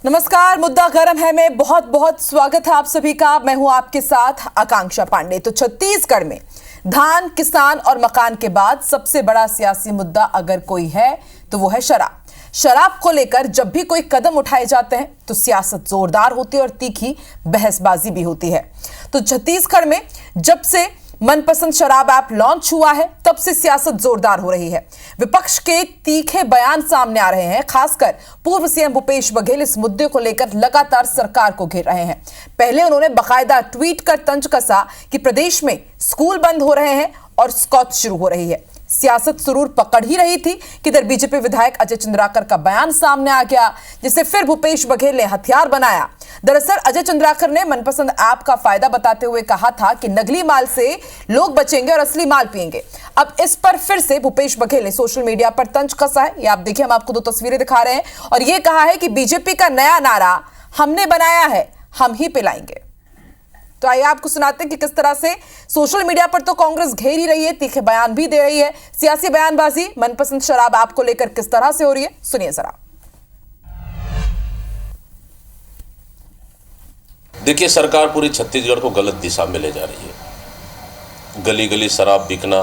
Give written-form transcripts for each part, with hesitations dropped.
नमस्कार, मुद्दा गरम है में बहुत बहुत स्वागत है आप सभी का। मैं हूं आपके साथ आकांक्षा पांडे। तो छत्तीसगढ़ में धान, किसान और मकान के बाद सबसे बड़ा सियासी मुद्दा अगर कोई है तो वो है शराब। शराब को लेकर जब भी कोई कदम उठाए जाते हैं तो सियासत जोरदार होती है और तीखी बहसबाजी भी होती है। तो छत्तीसगढ़ में जब से मनपसंद शराब ऐप लॉन्च हुआ है तब से सियासत जोरदार हो रही है। विपक्ष के तीखे बयान सामने आ रहे हैं। खासकर पूर्व सीएम भूपेश बघेल इस मुद्दे को लेकर लगातार सरकार को घेर रहे हैं। पहले उन्होंने बाकायदा ट्वीट कर तंज कसा कि प्रदेश में स्कूल बंद हो रहे हैं और स्कॉच शुरू हो रही है। सियासत सुरूर पकड़ ही रही थी कि इधर बीजेपी विधायक अजय चंद्राकर का बयान सामने आ गया, जिसे फिर भूपेश बघेल ने हथियार बनाया। दरअसल अजय चंद्राकर ने मनपसंद ऐप का फायदा बताते हुए कहा था कि नकली माल से लोग बचेंगे और असली माल पिएंगे। अब इस पर फिर से भूपेश बघेल ने सोशल मीडिया पर तंज कसा है। ये आप देखिए, हम आपको दो तस्वीरें दिखा रहे हैं और ये कहा है कि बीजेपी का नया नारा हमने बनाया है, हम ही पिलाएंगे। तो आइए आपको सुनाते हैं कि किस तरह से सोशल मीडिया पर तो कांग्रेस घेर ही रही है, तीखे बयान भी दे रही है। सियासी बयानबाजी मनपसंद शराब ऐप को लेकर किस तरह से हो रही है, सुनिए जरा। देखिए, सरकार पूरी छत्तीसगढ़ को गलत दिशा में ले जा रही है। गली गली शराब बिकना,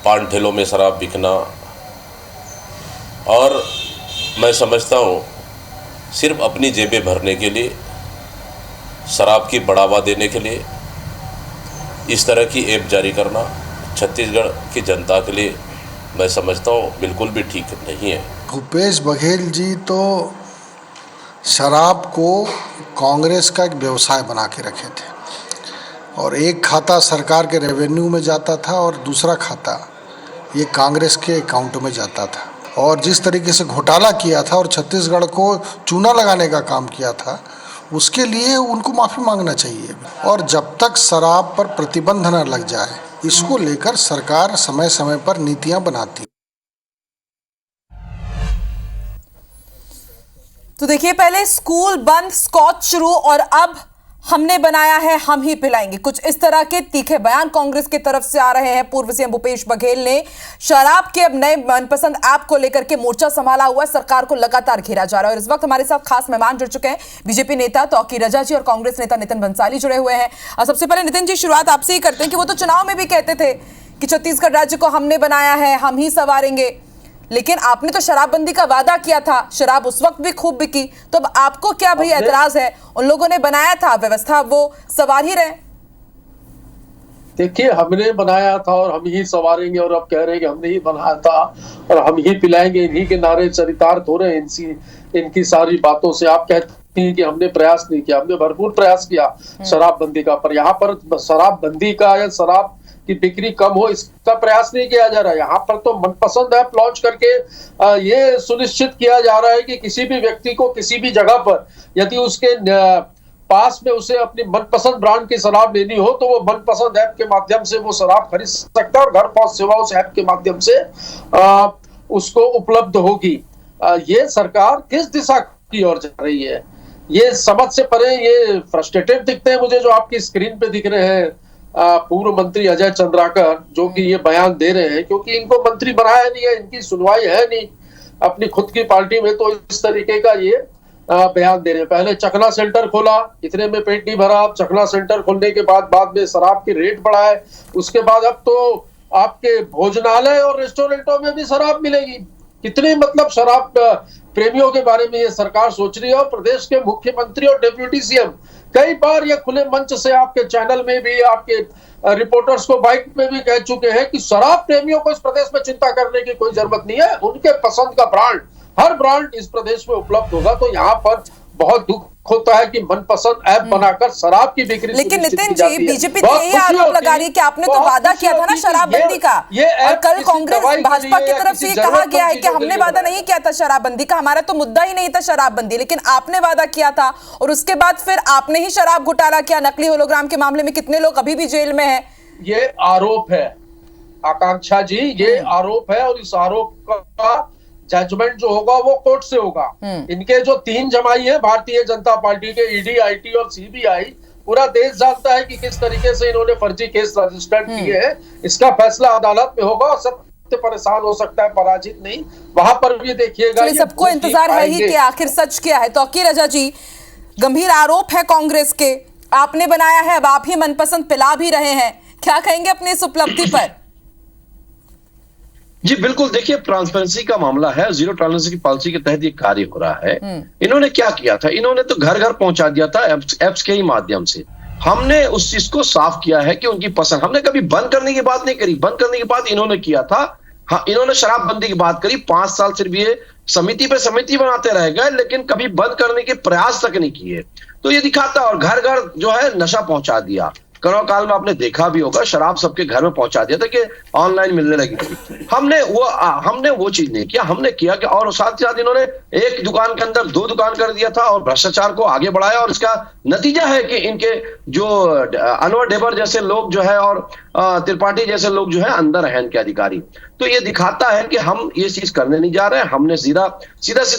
पान ठेलों में शराब बिकना, और मैं समझता हूँ सिर्फ अपनी जेबें भरने के लिए, शराब की बढ़ावा देने के लिए इस तरह की ऐप जारी करना छत्तीसगढ़ की जनता के लिए मैं समझता हूँ बिल्कुल भी ठीक नहीं है। भूपेश बघेल जी तो शराब को कांग्रेस का एक व्यवसाय बना के रखे थे और एक खाता सरकार के रेवेन्यू में जाता था और दूसरा खाता ये कांग्रेस के अकाउंट में जाता था। और जिस तरीके से घोटाला किया था और छत्तीसगढ़ को चूना लगाने का काम किया था, उसके लिए उनको माफ़ी मांगना चाहिए। और जब तक शराब पर प्रतिबंध न लग जाए, इसको लेकर सरकार समय समय पर नीतियां बनाती है। तो देखिए, पहले स्कूल बंद, स्कॉच शुरू और अब हमने बनाया है, हम ही पिलाएंगे। कुछ इस तरह के तीखे बयान कांग्रेस की तरफ से आ रहे हैं। पूर्व सीएम भूपेश बघेल ने शराब के अब नए मनपसंद ऐप को लेकर के मोर्चा संभाला हुआ है। सरकार को लगातार घेरा जा रहा है और इस वक्त हमारे साथ खास मेहमान जुड़ चुके हैं। बीजेपी नेता तौकीर रजा जी और कांग्रेस नेता नितिन बंसाली जुड़े हुए हैं। और सबसे पहले नितिन जी, शुरुआत आपसे ही करते हैं कि वो तो चुनाव में भी कहते थे कि छत्तीसगढ़ राज्य को हमने बनाया है, हम ही संवारेंगे, लेकिन आपने तो शराबबंदी का वादा किया था। शराब उस वक्त भी खूब बिकी, तो अब आपको क्या भाई एतराज है? उन लोगों ने बनाया था व्यवस्था, वो सवार ही रहे। देखिए, हमने बनाया था और हम ही संवारेंगे, और अब कह रहे हैं कि हमने ही बनाया था और हम ही पिलाएंगे। इन्हीं के नारे चरितार्थ हो रहे हैं इनकी सारी बातों से। आप कहते हैं कि हमने प्रयास नहीं किया, हमने भरपूर प्रयास किया शराबबंदी का, पर यहाँ पर शराबबंदी का या शराब की बिक्री कम हो इसका प्रयास नहीं किया जा रहा है। यहाँ पर तो मनपसंद ऐप लॉन्च करके ये सुनिश्चित किया जा रहा है कि किसी भी व्यक्ति को किसी भी जगह पर यदि उसके पास में उसे अपनी मनपसंद ब्रांड की शराब लेनी हो तो वो मनपसंद ऐप के माध्यम से वो शराब खरीद सकता है और घर पहुंच सेवा उस ऐप के माध्यम से उसको उपलब्ध होगी। ये सरकार किस दिशा की ओर जा रही है, ये समझ से परे। ये फ्रस्ट्रेटेड दिखते हैं मुझे जो आपकी स्क्रीन पे दिख रहे हैं पूर्व मंत्री अजय चंद्राकर, जो कि ये बयान दे रहे हैं, क्योंकि इनको मंत्री बनाया नहीं है, इनकी सुनवाई है नहीं अपनी खुद की पार्टी में, तो इस तरीके का ये बयान दे रहे हैं। पहले चखना सेंटर खोला, इतने में पेट नहीं भरा। अब चखना सेंटर खोलने के बाद में शराब की रेट बढ़ाए, उसके बाद अब तो आपके भोजनालय और रेस्टोरेंटों में भी शराब मिलेगी। कितने मतलब शराब प्रेमियों के बारे में ये सरकार सोच रही है। और प्रदेश के मुख्यमंत्री और डिप्टी सीएम कई बार ये खुले मंच से आपके चैनल में भी, आपके रिपोर्टर्स को बाइट में भी कह चुके हैं कि शराब प्रेमियों को इस प्रदेश में चिंता करने की कोई जरूरत नहीं है, उनके पसंद का ब्रांड, हर ब्रांड इस प्रदेश में उपलब्ध होगा। तो यहाँ पर बहुत दुख होता है कि मनपसंद ऐप बनाकर शराब की बिक्री। लेकिन नितिन जी, बीजेपी तो यही आरोप लगा रही है कि आपने तो वादा किया था ना शराबबंदी का, और कल कांग्रेस भाजपा की तरफ से कहा गया है कि हमने वादा नहीं किया था शराबबंदी का, हमारा तो मुद्दा ही नहीं था शराबबंदी, लेकिन आपने वादा किया था और उसके बाद फिर आपने ही शराब घोटाला किया। नकली होलोग्राम के मामले में कितने लोग अभी भी जेल में है। ये आरोप है आकांक्षा जी, ये आरोप है और इस आरोप का जजमेंट जो होगा वो कोर्ट से होगा। इनके जो 3 जमाई है भारतीय जनता पार्टी के, ईडी, आईटी और सीबीआई, पूरा देश जानता है कि किस तरीके से इन्होंने फर्जी केस रजिस्टर्ड किए हैं। इसका फैसला अदालत में होगा और परेशान हो सकता है, पराजित नहीं। वहां पर भी देखिएगा, चलिए सबको इंतजार है ही कि आखिर सच क्या है। तौकीर रजा जी, गंभीर आरोप है कांग्रेस के, आपने बनाया है, अब आप ही मनपसंद पिला भी रहे हैं, क्या कहेंगे अपनी इस उपलब्धि पर? जी बिल्कुल, देखिए ट्रांसपेरेंसी का मामला है, जीरो टॉलरेंस की पॉलिसी के तहत ये कार्य हो रहा है। इन्होंने क्या किया था, इन्होंने तो घर घर पहुंचा दिया था एप्स के ही माध्यम से। हमने उस चीज को साफ किया है कि उनकी पसंद, हमने कभी बंद करने की बात नहीं करी। बंद करने की बात इन्होंने किया था। हाँ, इन्होंने शराबबंदी की बात करी, 5 साल सिर्फ ये समिति पे समिति बनाते रह गए, लेकिन कभी बंद करने के प्रयास तक नहीं किए। तो ये दिखाता, और घर घर जो है नशा पहुंचा दिया। कोरोना काल में आपने देखा भी होगा, शराब सबके घर में पहुंचा दिया था कि ऑनलाइन मिलने लगी थी। हमने वो चीज नहीं किया। हमने किया कि, और साथ ही साथ इन्होंने एक दुकान के अंदर 2 दुकान कर दिया था और भ्रष्टाचार को आगे बढ़ाया। और इसका नतीजा है कि इनके जो अनवर डेबर जैसे लोग जो है और त्रिपाठी जैसे लोग जो है अंदर हैं इनके अधिकारी। तो ये दिखाता है कि हम ये चीज करने नहीं जा रहे हैं। हमने सीधा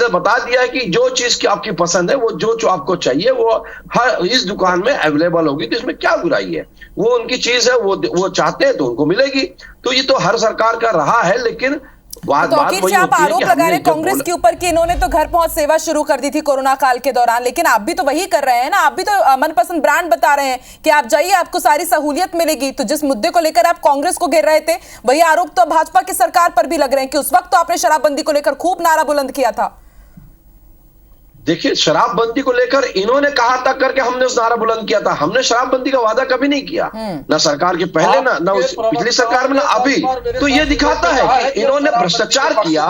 बता दिया है कि जो चीज की आपकी पसंद है, वो जो आपको चाहिए, वो हर इस दुकान में अवेलेबल होगी। तो इसमें क्या बुराई है? वो उनकी चीज है, वो चाहते हैं तो उनको मिलेगी। तो ये तो हर सरकार का रहा है, लेकिन बात वही आप होती है आरोप कि लगा रहे हैं कांग्रेस के ऊपर कि इन्होंने तो घर पहुंच सेवा शुरू कर दी थी कोरोना काल के दौरान, लेकिन आप भी तो वही कर रहे हैं ना। आप भी तो मनपसंद ब्रांड बता रहे हैं कि आप जाइए, आपको सारी सहूलियत मिलेगी। तो जिस मुद्दे को लेकर आप कांग्रेस को घेर रहे थे, वही आरोप तो भाजपा की सरकार पर भी लग रहे हैं कि उस वक्त तो आपने शराबबंदी को लेकर खूब नारा बुलंद किया था। देखिए, शराबबंदी को लेकर इन्होंने कहा था करके हमने उस नारा बुलंद किया था। हमने शराबबंदी का वादा कभी नहीं किया, ना सरकार के पहले, ना उस पिछली सरकार में, ना अभी। तो ये दिखाता है कि इन्होंने भ्रष्टाचार किया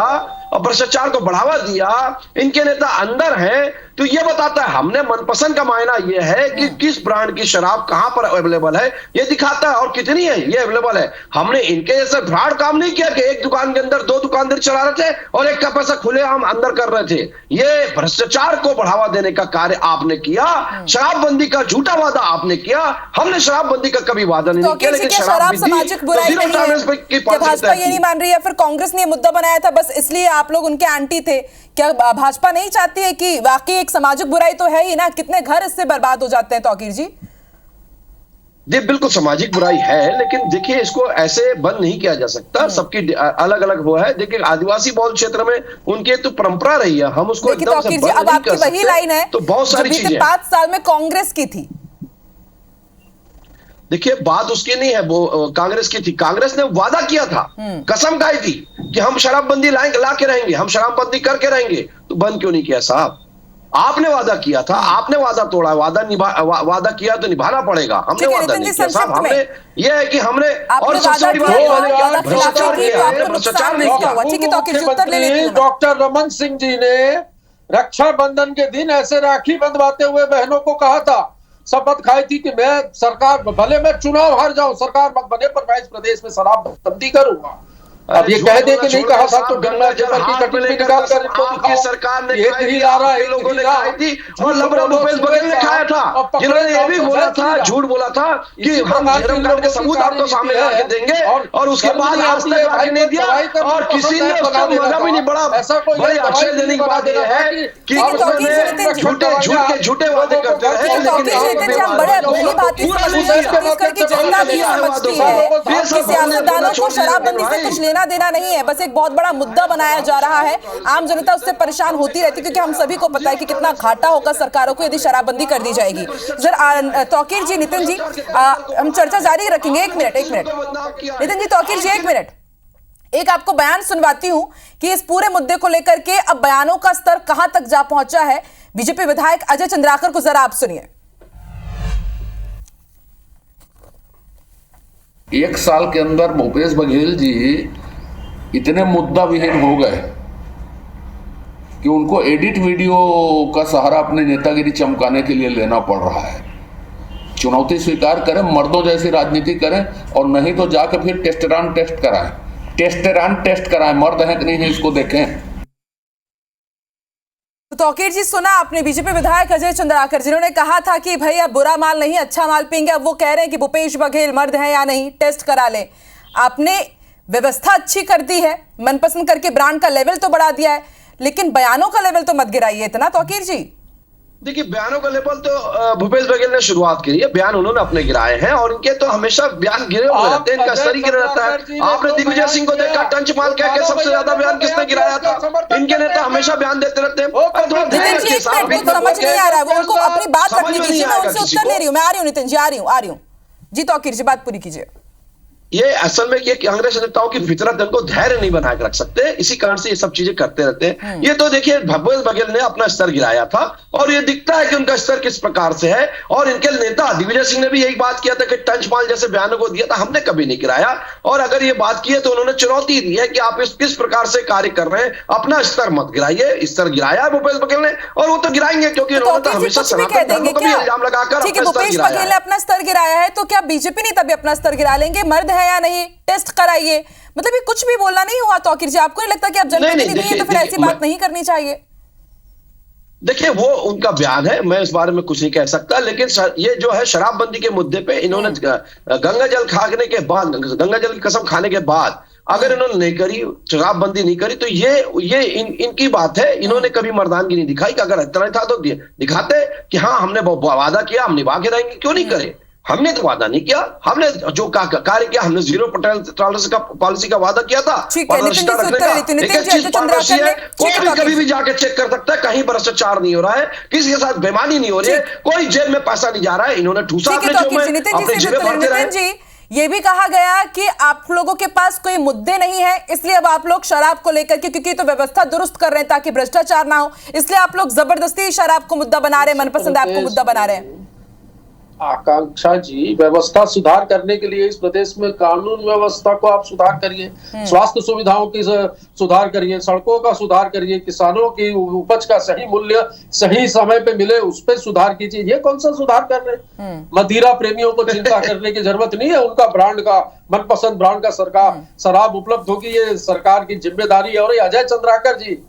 और भ्रष्टाचार को बढ़ावा दिया। इनके नेता अंदर हैं, तो ये बताता है हमने मनपसंद का मायना ये है कि किस ब्रांड की शराब कहां पर अवेलेबल है, ये दिखाता है, और कितनी है ये अवेलेबल है। हमने इनके जैसे फ्रॉड काम नहीं किया कि एक दुकान के अंदर 2 दुकानदार चला रहे थे और एक का पैसा खुलेआम अंदर कर रहे थे। ये भ्रष्टाचार को बढ़ावा देने का कार्य आपने किया। शराबबंदी का झूठा वादा आपने किया। हमने शराबबंदी का कभी वादा नहीं किया, लेकिन शराब सामाजिक बुराई नहीं है। क्या भाजपा ये नहीं मान रही, या फिर कांग्रेस ने मुद्दा बनाया था बस इसलिए आप लोग उनके एंटी थे? क्या भाजपा नहीं चाहती है कि वाकई एक सामाजिक बुराई तो है ही ना, कितने घर इससे बर्बाद हो जाते हैं तौकीर जी? जी बिल्कुल सामाजिक बुराई है, लेकिन देखिए इसको ऐसे बंद नहीं किया जा सकता। सबकी अलग अलग वो है। देखिए आदिवासी बहुल क्षेत्र में उनकी तो परंपरा रही है, हम उसको एकदम से बंद नहीं कर सकते। अब आपकी वही लाइन है तो बहुत सारी चीजें 5 साल में कांग्रेस की थी। देखिए बात उसकी नहीं है, वो कांग्रेस की थी। कांग्रेस ने वादा किया था, कसम खाई थी कि हम शराबबंदी ला के रहेंगे, हम शराबबंदी करके रहेंगे। तो बंद क्यों नहीं किया साहब? आपने वादा किया था, आपने वादा तोड़ा। वादा किया तो निभाना पड़ेगा। हमने वादा नहीं किया साहब। हमने ये है कि हमने, और सबसे बड़ी बात भ्रष्टाचार नहीं किया। डॉक्टर रमन सिंह जी ने रक्षाबंधन के दिन ऐसे राखी बंधवाते हुए बहनों को कहा था, शपथ खाई थी कि मैं सरकार, भले मैं चुनाव हार जाऊं, सरकार मत बने, पर मैं इस प्रदेश में शराबबंदी करूंगा। अब ये कह दे कि नहीं कहा था तो गंगा जल की कटोरी निकाल कर इनको दिखाओ। सरकार ने एक ही नारा है, लोगों ने खाई थी और लबरा भूपेश बघेल ने खाया था, जिन्होंने ये भी बोला था, झूठ बोला था कि हम जन्म कार्ड के सबूत आपको सामने ला के देंगे, और उसके बाद आज तक लाके नहीं दिया, और किसी ने उसका मजा भी नहीं। बड़ा बड़े आश्चर्य देने की बात यह है कि झूठे वादे करते हैं, सियासतदानों को शराबबंदी से कुछ लेना देना नहीं है, बस एक बहुत बड़ा मुद्दा बनाया जा रहा है। आम जनता उससे परेशान होती रहती है, क्योंकि हम सभी को पता है कि कितना घाटा होगा सरकारों को यदि शराबबंदी कर दी जाएगी। सर तौकीर जी, नितिन जी, हम चर्चा जारी रखेंगे। एक मिनट नितिन जी, तौकीर जी, 1 मिनट। एक आपको बयान सुनवाती हूं कि इस पूरे मुद्दे को लेकर के अब बयानों का स्तर कहां तक जा पहुंचा है। बीजेपी विधायक अजय चंद्राकर को जरा आप सुनिए। 1 साल के अंदर भूपेश बघेल जी इतने मुद्दा विहीन हो गए कि उनको एडिट वीडियो का सहारा अपने नेतागिरी चमकाने के लिए लेना पड़ रहा है। चुनौती स्वीकार करें, मर्दों जैसी राजनीति करें, और नहीं तो जाकर फिर टेस्टेरॉन टेस्ट कराएं, मर्द हैं कि नहीं है इसको देखें। तौकीर जी, सुना आपने बीजेपी विधायक अजय चंद्राकर, जिन्होंने कहा था कि भाई अब बुरा माल नहीं अच्छा माल पिएंगे। अब वो कह रहे हैं कि भूपेश बघेल मर्द है या नहीं, टेस्ट करा ले। आपने व्यवस्था अच्छी कर दी है, मनपसंद करके ब्रांड का लेवल तो बढ़ा दिया है, लेकिन बयानों का लेवल तो मत गिराइए इतना तौकीर जी। देखिए, बयानों का लेवल तो भूपेश बघेल ने शुरुआत की है, बयान उन्होंने अपने गिराए हैं और इनके तो हमेशा बयान गिरे हुए रहते हैं, इनका स्तर ही गिरा रहता है। आपने दिग्विजय सिंह को देखा, टंच माल कह के सबसे ज्यादा बयान किसने गिराया था? इनके नेता हमेशा बयान देते रहते हैं। नितिन जी, एक मिनट, वो समझ नहीं आ रहा है, उनको अपनी बात रखने दीजिए, मैं उनसे उत्तर ले रही हूँ, मैं आ रही हूँ नितिन जी, आ रही हूँ जी, तौकीर जी बात पूरी कीजिए। ये असल में ये कांग्रेस नेताओं की फितरत, इनको धैर्य नहीं बना के रख सकते, इसी कारण से ये सब चीजें करते रहते हैं। ये तो देखिए, भूपेश बघेल ने अपना स्तर गिराया था और ये दिखता है कि उनका स्तर किस प्रकार से है। और इनके नेता दिग्विजय सिंह ने भी यही बात किया था कि टंच माल जैसे बयानों को दिया था, हमने कभी नहीं गिराया। और अगर ये बात की है तो उन्होंने चुनौती दी है कि आप किस प्रकार से कार्य कर रहे हैं, अपना स्तर मत गिराइए। स्तर गिराया है भूपेश बघेल ने और वो तो गिराएंगे, क्योंकि उन्होंने तो हमेशा सनातन धर्म को भी इल्जाम लगाकर ठीक है, भूपेश बघेल ने अपना स्तर गिराया है, तो क्या बीजेपी नहीं तभी अपना स्तर गिरा लेंगे? मर्द है या नहीं, टेस्ट कराइए। मतलब ये कुछ भी बोलना नहीं हुआ तौकीर जी, आपको नहीं लगता कि आप जनप्रतिनिधि हैं तो फिर ऐसी बात नहीं करनी चाहिए? देखिए, वो उनका बयान है, मैं इस बारे में कुछ नहीं कह सकता, लेकिन ये जो है शराबबंदी के मुद्दे पे इन्होंने गंगा जल खाने के बाद, गंगा जल की कसम खाने के बाद अगर इन्होंने नहीं करी, शराबबंदी नहीं करी, तो ये इनकी बात है। इन्होंने कभी मर्दानगी नहीं दिखाई कि अगर इतना था तो दिखाते कि हाँ हमने वादा किया, हम निभा के रहेंगे। क्यों नहीं करे? हमने तो वादा नहीं किया, हमने जो कार्य किया, हमने जीरो टॉलरेंस का पॉलिसी का वादा किया था। कोई भी कभी भी जाके चेक कर सकता है, कहीं भ्रष्टाचार नहीं हो रहा है, किसी के साथ बेईमानी नहीं हो रही है, कोई जेब में पैसा नहीं जा रहा है। इन्होंने ठूसा अपने जेब में, अपने जेब भरते रहे। ये भी कहा गया कि आप लोगों के पास कोई मुद्दे नहीं है, इसलिए अब आप लोग शराब को लेकर के, क्योंकि तो व्यवस्था दुरुस्त कर रहे हैं ताकि भ्रष्टाचार ना हो, इसलिए आप लोग जबरदस्ती शराब को मुद्दा बना रहे हैं, मनपसंद आपको मुद्दा बना रहे हैं। आकांक्षा जी, व्यवस्था सुधार करने के लिए इस प्रदेश में कानून व्यवस्था को आप सुधार करिए, स्वास्थ्य सुविधाओं की सुधार करिए, सड़कों का सुधार करिए, किसानों की उपज का सही मूल्य सही समय पे मिले, उस पर सुधार कीजिए। ये कौन सा सुधार कर रहे हैं? मदिरा प्रेमियों को चिंता करने की जरूरत नहीं है, उनका ब्रांड का, मनपसंद ब्रांड का सरकार शराब उपलब्ध होगी, ये सरकार की जिम्मेदारी है। और ये अजय चंद्राकर जी,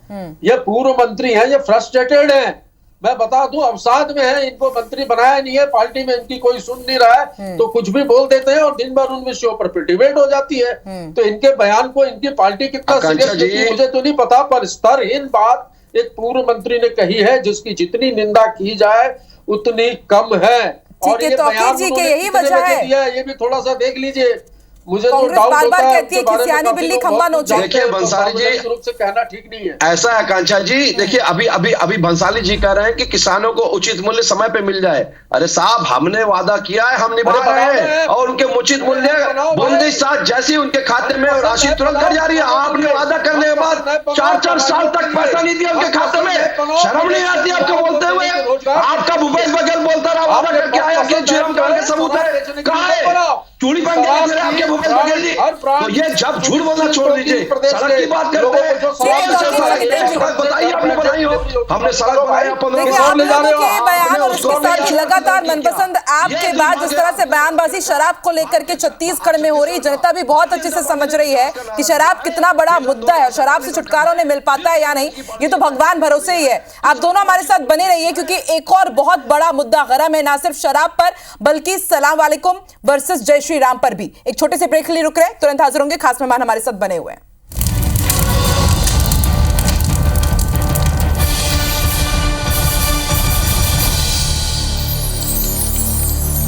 ये पूर्व मंत्री हैं, ये फ्रस्ट्रेटेड हैं, मैं बता दूं, अवसाद में है, इनको मंत्री बनाया नहीं है, पार्टी में इनकी कोई सुन नहीं रहा है, तो कुछ भी बोल देते हैं और दिन भर उन विषयों पर डिबेट हो जाती है। तो इनके बयान को इनकी पार्टी कितना सीरियस लेती है मुझे तो नहीं पता, पर स्तरहीन बात एक पूर्व मंत्री ने कही है, जिसकी जितनी निंदा की जाए उतनी कम है। और ये बयान यही वजह है, ये भी थोड़ा सा देख लीजिए। मुझे तो कांग्रेस डाउट बार-बार कहती है कि सियानी बिल्ली खंबा नोचे। देखिए भंसाली जी, रूप से कहना ठीक नहीं है ऐसा है आकांक्षा जी। देखिए, अभी भंसाली जी कह रहे हैं कि किसानों को उचित मूल्य समय पे मिल जाए। अरे साहब, हमने वादा किया है, हम निभा रहे हैं, और उनके उचित मूल्य बूंदी साथ जैसी उनके खाते में राशि तुरंत कर जा रही है। आपने वादा करने के बाद 4-4 साल तक पैसा नहीं दिया उनके खाते में, शर्म नहीं आती आपको बोलते हुए? आपका भूपेश बघेल बोलता रहा वादा करके आया कि झूठ के सबूत है, कहाँ है? चूड़ी पहन के आपके भूपेश बघेल जी, तो ये जब झूठ बोलना छोड़ दीजिए, सड़क की बात करते हैं। सड़क बताइए, आपने बनाई हो, हमने सड़क बनाया 15 साल ले जा रहे हो। बयान और उसके साथ लगातार मनपसंद ऐप के बाद जिस तरह से बयानबाजी शराब को लेकर के छत्तीसगढ़ में हो रही, जनता भी बहुत अच्छे से समझ रही है कि शराब कितना बड़ा मुद्दा है, शराब से छुटकारा उन्हें मिल पाता है या नहीं, ये तो भगवान भरोसे ही है। आप दोनों हमारे साथ बने रहिए, क्योंकि एक और बहुत बड़ा मुद्दा गरम है, ना सिर्फ शराब पर बल्कि सलाम वालेकुम वर्सेस जय श्री राम पर भी। एक छोटे से ब्रेक के लिए रुक रहे हैं, तुरंत हाजिर होंगे, खास मेहमान हमारे साथ बने हुए हैं।